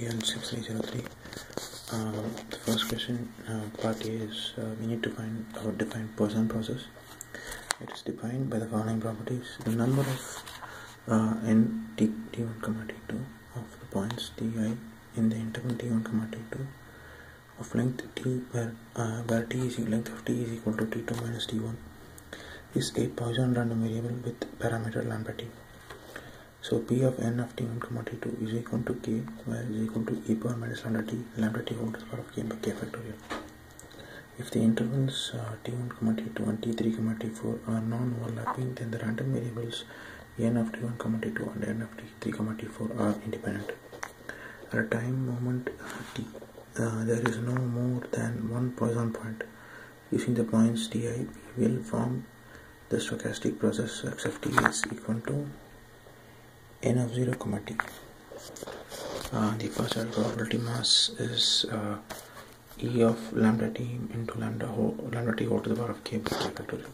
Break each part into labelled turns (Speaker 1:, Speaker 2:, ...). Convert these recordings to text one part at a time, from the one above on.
Speaker 1: tutorial 6303. The first question part is we need to find or define Poisson process. It is defined by the following properties: the number of n t1, t2 of the points ti in the interval t1, t2 of length t where length of t is equal to t2 minus t1 is a Poisson random variable with parameter lambda t. So P of n of t1, t2 is equal to k, where is equal to e power minus lambda t whole to the power of k by k factorial. If the intervals t1, t2 and t3, t4 are non-overlapping, then the random variables n of t1, t2 and n of t3, t4 are independent. At a time moment t, there is no more than one Poisson point. Using the points ti, we will form the stochastic process x of t is equal to n of 0, t. The first order probability mass is E of lambda t into lambda t whole to the power of k by k factorial.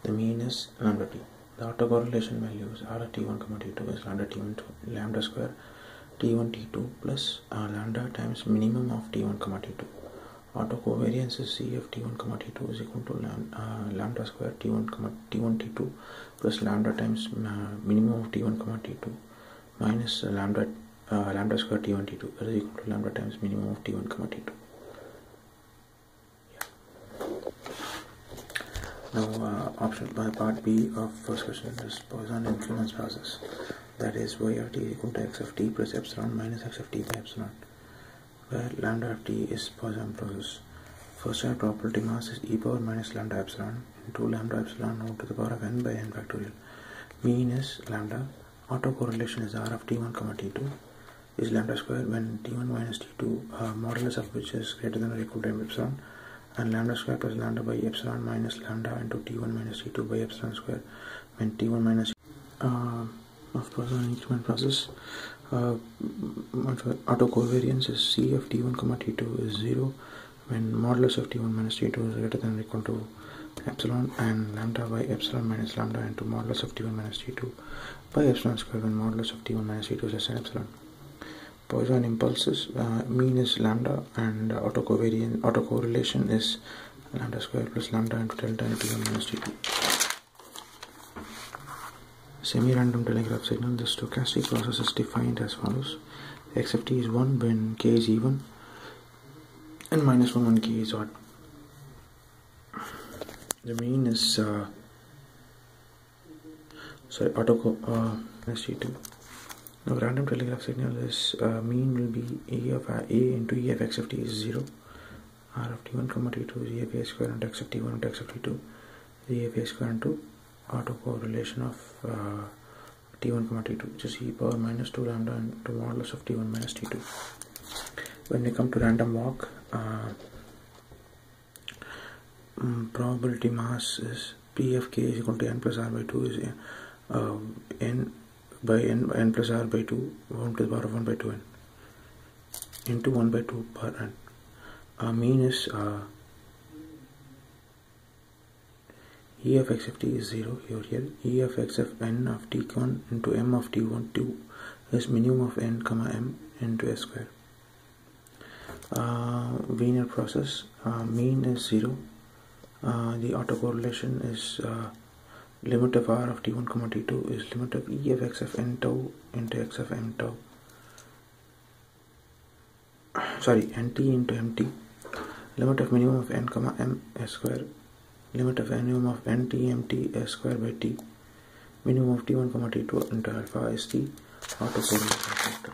Speaker 1: The mean is lambda t. The autocorrelation values R of t1, t2 is lambda t1 to lambda square t1 t2 plus lambda times minimum of t1, t2. Autocovariance is C of t1, t2 is equal to lambda square t1 t2 plus lambda times minimum of t1, t2 minus lambda square t1 t2, that is equal to lambda times minimum of t1, t2. Now option by part B of first question is Poisson influence process, that is y of t is equal to x of t plus epsilon minus x of t by epsilon, where lambda of t is Poisson process. First order probability mass is e power minus lambda epsilon into lambda epsilon whole to the power of n by n factorial. Mean is lambda. Autocorrelation is R of t1, t2 is lambda square when t1 minus t2 modulus of which is greater than or equal to m epsilon, and lambda square plus lambda by epsilon minus lambda into t1 minus t2 by epsilon square when t1 minus of Poisson increment process. Autocovariance is C of t1, t2 is 0 when modulus of t1 minus t2 is greater than or equal to epsilon, and lambda by epsilon minus lambda into modulus of t1 minus t2 by epsilon square when modulus of t1 minus t2 is less than epsilon. Poisson impulses, mean is lambda, and autocorrelation is lambda square plus lambda into delta into t1 minus t2. Semi-random telegraph signal. The stochastic process is defined as follows: x of t is 1 when k is even and minus 1 when k is odd. The mean is minus t2. Now random telegraph signal is mean will be e of a into e of x of t is 0. R of t1, t2 is e of a square and x of t1 and x of t2 is e of a square into autocorrelation of t1, t2, which is e power minus 2 lambda into modulus of t1 minus t2. When we come to random walk, probability mass is P of k is equal to n plus r by 2 is n plus r by 2 1 to the power of 1 by 2n into 1 by 2 per n. Mean is e of x of t is 0 here. E of x of n of t1 into m of t1 2 is minimum of n comma m into s square. Wiener process, mean is 0. The autocorrelation is limit of r of t1, t2 is limit of e of x of n tau into x of m tau. Nt into mt. Limit of minimum of n comma m s square. Limit of minimum of nt mt s square by t. Minimum of t1, t2 into alpha is t. Autocorrelation factor.